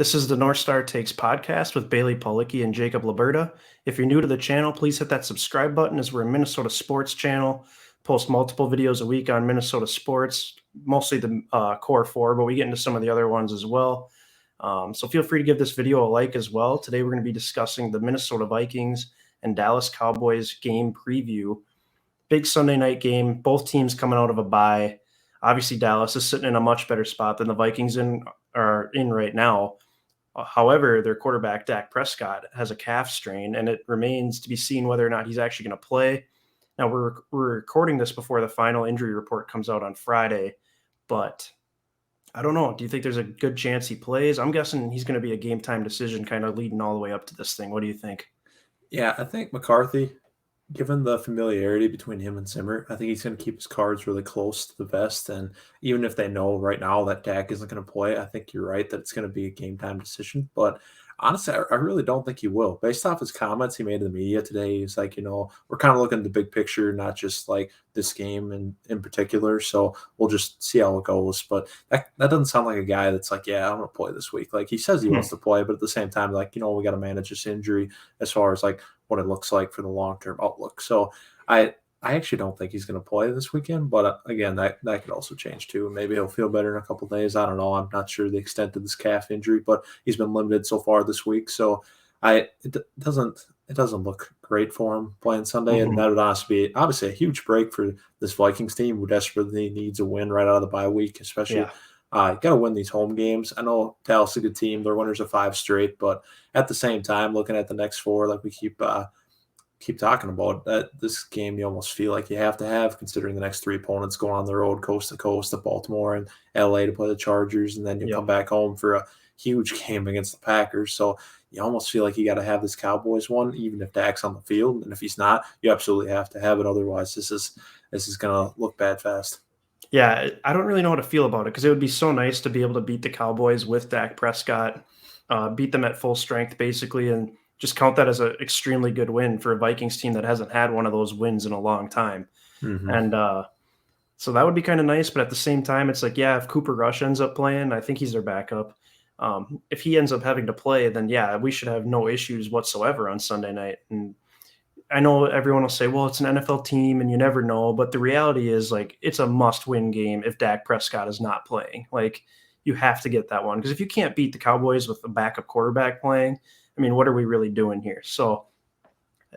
This is the North Star Takes podcast with Bailey Policki and Jacob Liberta. If you're new to the channel, please hit that subscribe button as we're a Minnesota sports channel. Post multiple videos a week on Minnesota sports, mostly the core four, but we get into some of the other ones as well. So feel free to give this video a like as well. Today we're going to be discussing the Minnesota Vikings and Dallas Cowboys game preview. Big Sunday night game, both teams coming out of a bye. Obviously, Dallas is sitting in a much better spot than the Vikings are in right now. However, their quarterback, Dak Prescott, has a calf strain, and it remains to be seen whether or not he's actually going to play. Now, we're recording this before the final injury report comes out on Friday, but I don't know. Do you think there's a good chance he plays? I'm guessing he's going to be a game-time decision kind of leading all the way up to this thing. What do you think? Yeah, I think McCarthy, given the familiarity between him and Zimmer, I think he's going to keep his cards really close to the vest. And even if they know right now that Dak isn't going to play, I think you're right that it's going to be a game time decision. But honestly, I really don't think he will. Based off his comments he made to the media today, he's like, we're kind of looking at the big picture, not just like this game in particular. So we'll just see how it goes. But that doesn't sound like a guy that's like, yeah, I'm going to play this week. Like he says he wants to play, but at the same time, like, we got to manage this injury as far as like what it looks like for the long-term outlook. So I actually don't think he's going to play this weekend, but again, that could also change too. Maybe he'll feel better in a couple of days. I don't know. I'm not sure the extent of this calf injury, but he's been limited so far this week. So it doesn't look great for him playing Sunday, and that would honestly be obviously a huge break for this Vikings team who desperately needs a win right out of the bye week, especially. Got to win these home games. I know Dallas is a good team; they're winners of 5 straight, but at the same time, looking at the next 4, like we keep talking about, that this game you almost feel like you have to have, considering the next 3 opponents going on the road coast to coast to Baltimore and LA to play the Chargers, and then you come back home for a huge game against the Packers. So you almost feel like you got to have this Cowboys one, even if Dak's on the field, and if he's not, you absolutely have to have it. Otherwise, this is going to look bad fast. Yeah, I don't really know how to feel about it because it would be so nice to be able to beat the Cowboys with Dak Prescott, beat them at full strength basically, and just count that as an extremely good win for a Vikings team that hasn't had one of those wins in a long time. And so that would be kind of nice. But at the same time, it's like, yeah, if Cooper Rush ends up playing, I think he's their backup. If he ends up having to play, then yeah, we should have no issues whatsoever on Sunday night. And I know everyone will say, well, it's an NFL team and you never know. But the reality is, like, it's a must-win game if Dak Prescott is not playing. Like, you have to get that one. Because if you can't beat the Cowboys with a backup quarterback playing, I mean, what are we really doing here? So,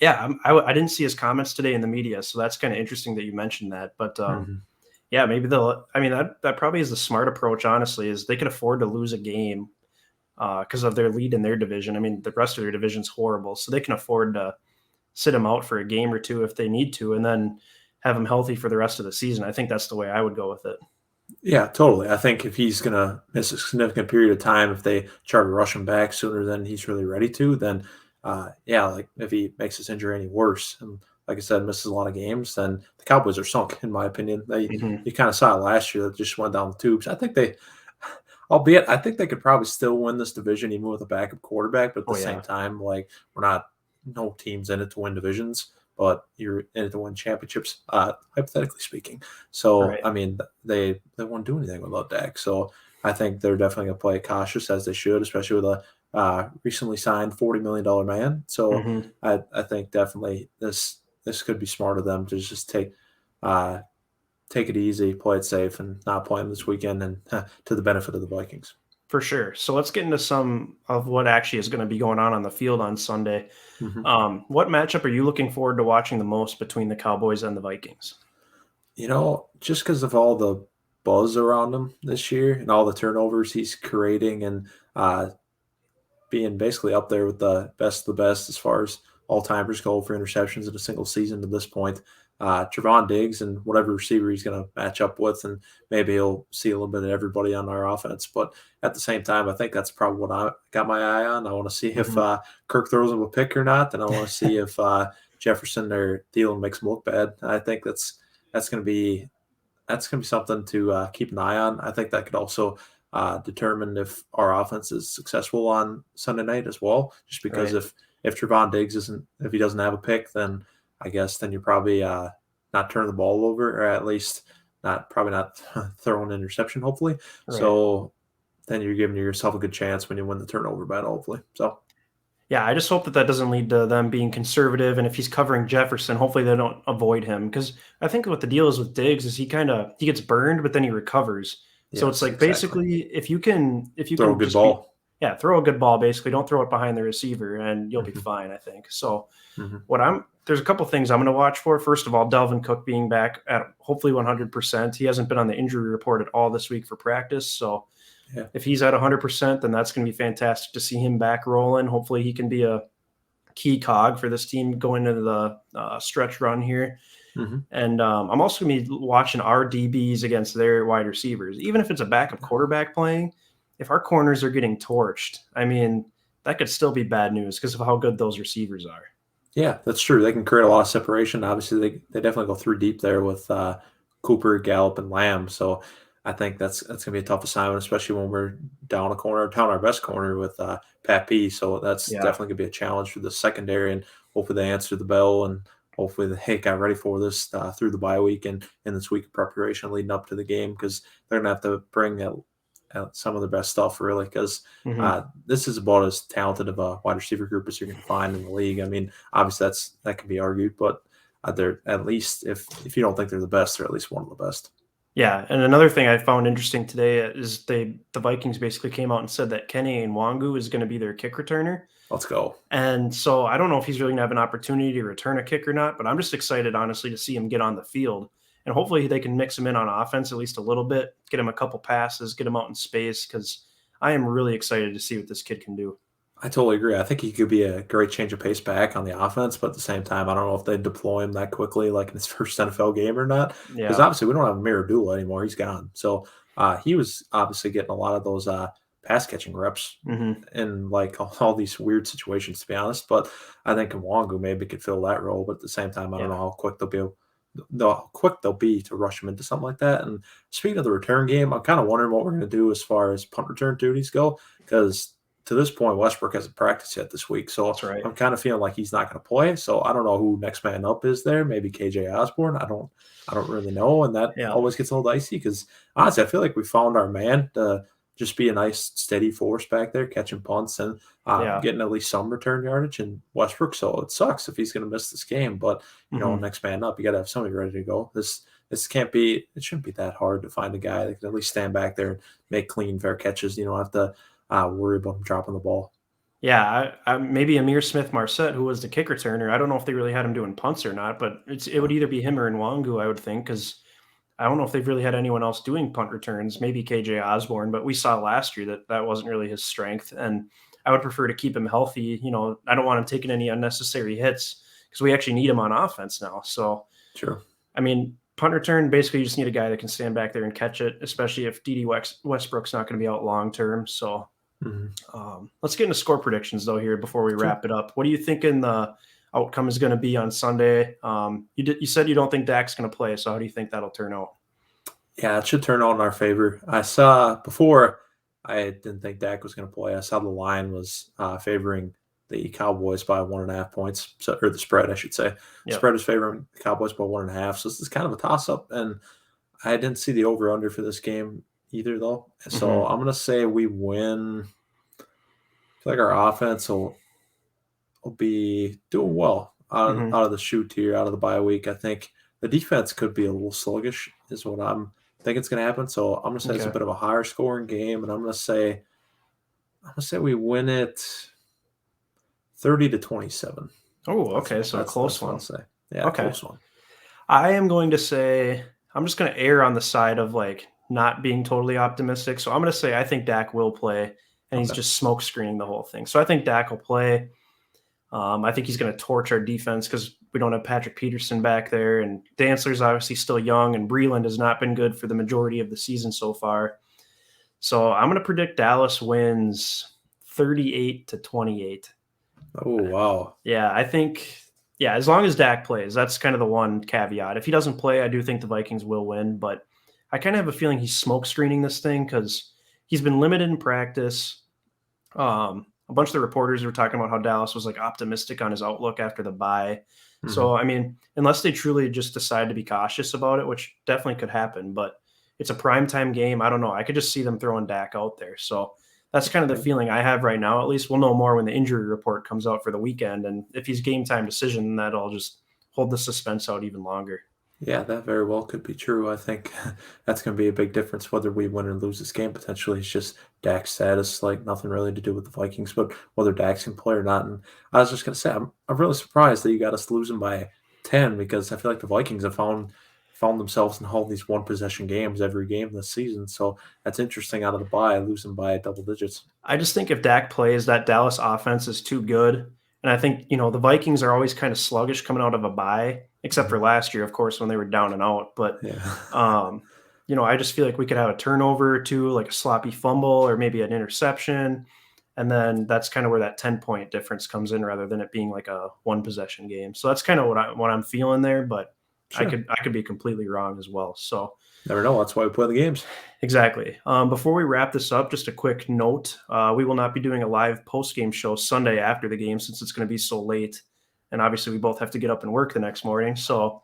yeah, I didn't see his comments today in the media. So that's kind of interesting that you mentioned that. But, yeah, maybe that probably is the smart approach, honestly, is they can afford to lose a game because of their lead in their division. I mean, the rest of their division's horrible. So they can afford to sit him out for a game or 2 if they need to, and then have him healthy for the rest of the season. I think that's the way I would go with it. Yeah, totally. I think if he's going to miss a significant period of time, if they try to rush him back sooner than he's really ready to, then like if he makes his injury any worse, and like I said, misses a lot of games, then the Cowboys are sunk, in my opinion. You kind of saw it last year that just went down the tubes. I think I think they could probably still win this division even with a backup quarterback, but at the same time, like no team's in it to win divisions, but you're in it to win championships, hypothetically speaking. So, I mean, they won't do anything without Dak. So I think they're definitely going to play cautious as they should, especially with a recently signed $40 million man. So I think definitely this could be smart of them to just take it easy, play it safe, and not play them this weekend, and to the benefit of the Vikings. For sure. So let's get into some of what actually is going to be going on the field on Sunday. What matchup are you looking forward to watching the most between the Cowboys and the Vikings? Just because of all the buzz around him this year and all the turnovers he's creating, and being basically up there with the best of the best as far as all-timers go for interceptions in a single season to this point. Trevon Diggs and whatever receiver he's going to match up with, and maybe he'll see a little bit of everybody on our offense. But at the same time, I think that's probably what I got my eye on. I want to see if Kirk throws him a pick or not, and I want to see if Jefferson or Thielen makes him look bad. I think that's going to be something to keep an eye on. I think that could also determine if our offense is successful on Sunday night as well. Just because if Trevon Diggs if he doesn't have a pick, then I guess then you're probably not turning the ball over, or at least probably not throwing an interception, hopefully. So then you're giving yourself a good chance when you win the turnover battle, hopefully. So Yeah, I just hope that that doesn't lead to them being conservative, and if he's covering Jefferson, hopefully they don't avoid him, because I think what the deal is with Diggs is he gets burned, but then he recovers. So it's yes, like exactly. basically Throw a if you can good just be ball. yeah, throw a good ball basically, don't throw it behind the receiver and you'll be Hmm. fine, I think. So Hmm. there's a couple things I'm going to watch for. First of all, Dalvin Cook being back at hopefully 100%. He hasn't been on the injury report at all this week for practice, so Yeah. if he's at 100%, then that's going to be fantastic to see him back rolling. Hopefully he can be a key cog for this team going into the stretch run here. Hmm. And I'm also going to be watching our DBs against their wide receivers. Even if it's a backup quarterback playing, if our corners are getting torched, I mean, that could still be bad news because of how good those receivers are. Yeah, that's true. They can create a lot of separation. Obviously, they definitely go through deep there with Cooper, Gallup, and Lamb. So I think that's gonna be a tough assignment, especially when we're down our best corner with Pat P. So that's Yeah. definitely gonna be a challenge for the secondary, and hopefully they answer the bell, and hopefully they got ready for this through the bye week and in this week of preparation leading up to the game, because they're gonna have to bring some of the best stuff really, because Hmm. this is about as talented of a wide receiver group as you're going to find in the league. I mean, obviously that can be argued, but they're at least, if you don't think they're the best, they're at least one of the best. Yeah, and another thing I found interesting today is the Vikings basically came out and said that Kenny Nwangu is going to be their kick returner. Let's go. And so I don't know if he's really gonna have an opportunity to return a kick or not, but I'm just excited, honestly, to see him get on the field. And hopefully they can mix him in on offense at least a little bit, get him a couple passes, get him out in space, because I am really excited to see what this kid can do. I totally agree. I think he could be a great change of pace back on the offense, but at the same time, I don't know if they deploy him that quickly, like in his first NFL game or not. Because Yeah. obviously, we don't have Amir Abdullah anymore; he's gone. So he was obviously getting a lot of those pass catching reps Hmm. in like all these weird situations, to be honest. But I think Nwangu maybe could fill that role. But at the same time, I don't know Yeah. how quick how quick they'll be to rush him into something like that. And speaking of the return game, I'm kind of wondering what we're going to do as far as punt return duties go, because to this point, Westbrook hasn't practiced yet this week. So That's right. I'm kind of feeling like he's not going to play. So I don't know who next man up is there. Maybe KJ Osborne. I don't really know. And that Yeah. always gets a little dicey, because honestly, I feel like we found our man to just be a nice steady force back there, catching punts and Yeah. getting at least some return yardage in Westbrook. So it sucks if he's going to miss this game. But Hmm. next man up, you got to have somebody ready to go. This can't be. It shouldn't be that hard to find a guy that can at least stand back there and make clean, fair catches. You don't have to worry about him dropping the ball. Yeah, maybe Amir Smith Marset, who was the kick returner. I don't know if they really had him doing punts or not, but it would Yeah. either be him or Nwangu, I would think, because I don't know if they've really had anyone else doing punt returns, maybe KJ Osborne, but we saw last year that that wasn't really his strength. And I would prefer to keep him healthy. I don't want him taking any unnecessary hits because we actually need him on offense now. So, Sure. I mean, punt return, basically, you just need a guy that can stand back there and catch it, especially if Westbrook's not going to be out long term. So, Hmm. let's get into score predictions, though, here before we Sure. wrap it up. What do you thinking the outcome is going to be on Sunday? You said you don't think Dak's going to play, so how do you think that'll turn out? Yeah, it should turn out in our favor. I saw before, I didn't think Dak was going to play. I saw the line was favoring the Cowboys by 1.5 points, so, or the spread, I should say. Yep. Spread is favoring the Cowboys by 1.5. So this is kind of a toss up. And I didn't see the over under for this game either, though. So Hmm. I'm going to say we win. I feel like our offense will be doing well Hmm. out of the chute here, out of the bye week. I think the defense could be a little sluggish, is what I'm thinking is going to happen. So I'm going to say it's a Okay. bit of a higher scoring game, and I'm going to say we win it 30-27. Oh, That's okay. So a close that's what I'll one. say. Yeah, Okay. close one. I am going to say I'm just going to err on the side of like not being totally optimistic. So I'm going to say I think Dak will play, and he's Okay. just smoke screening the whole thing. So I think Dak will play. I think he's going to torch our defense because we don't have Patrick Peterson back there, and Dantzler's obviously still young, and Breland has not been good for the majority of the season so far. So I'm going to predict Dallas wins 38-28. Oh wow. Yeah, I think yeah, as long as Dak plays, that's kind of the one caveat. If he doesn't play, I do think the Vikings will win, but I kind of have a feeling he's smoke screening this thing because he's been limited in practice. A bunch of the reporters were talking about how Dallas was like optimistic on his outlook after the bye. Hmm. So I mean, unless they truly just decide to be cautious about it, which definitely could happen, but It's a primetime game. I don't know. I could just see them throwing Dak out there. So that's kind of the Okay. feeling I have right now. At least we'll know more when the injury report comes out for the weekend. And if he's game time decision, that'll just hold the suspense out even longer. Yeah, that very well could be true. I think that's going to be a big difference whether we win or lose this game. Potentially, it's just Dak's status, like nothing really to do with the Vikings, but whether Dax can play or not. And I was just going to say, I'm really surprised that you got us losing by 10 because I feel like the Vikings have found themselves in all these one possession games every game this season. So that's interesting out of the bye, losing by double digits. I just think if Dak plays, that Dallas offense is too good. And I think, the Vikings are always kind of sluggish coming out of a bye, except for Mhm. last year, of course, when they were down and out. But, Yeah. um, I just feel like we could have a turnover or two, like a sloppy fumble or maybe an interception. And then that's kind of where that 10-point difference comes in rather than it being like a one possession game. So that's kind of what I'm feeling there, but I Sure. could I could be completely wrong as well. So Never know. That's why we play the games. exactly. Before we wrap this up, just a quick note. We will not be doing a live post-game show Sunday after the game since it's going to be so late. And obviously, we both have to get up and work the next morning. So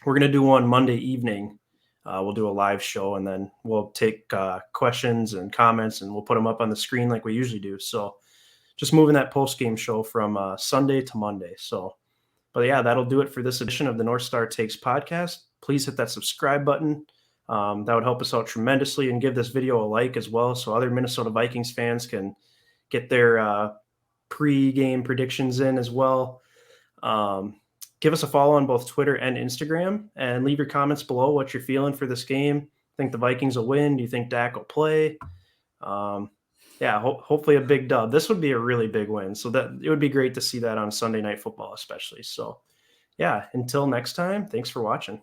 we're going to do one Monday evening. We'll do a live show and then we'll take questions and comments and we'll put them up on the screen like we usually do. So just moving that post-game show from Sunday to Monday. So, but yeah, that'll do it for this edition of the North Star Takes podcast. Please hit that subscribe button. That would help us out tremendously, and give this video a like as well so other Minnesota Vikings fans can get their pre-game predictions in as well. Um, Give us a follow on both Twitter and Instagram and leave your comments below what you're feeling for this game. Think the Vikings will win? Do you think Dak will play? Um, yeah, hopefully a big dub. This would be a really big win. So that it would be great to see that on Sunday Night Football, especially. So yeah, until next time, thanks for watching.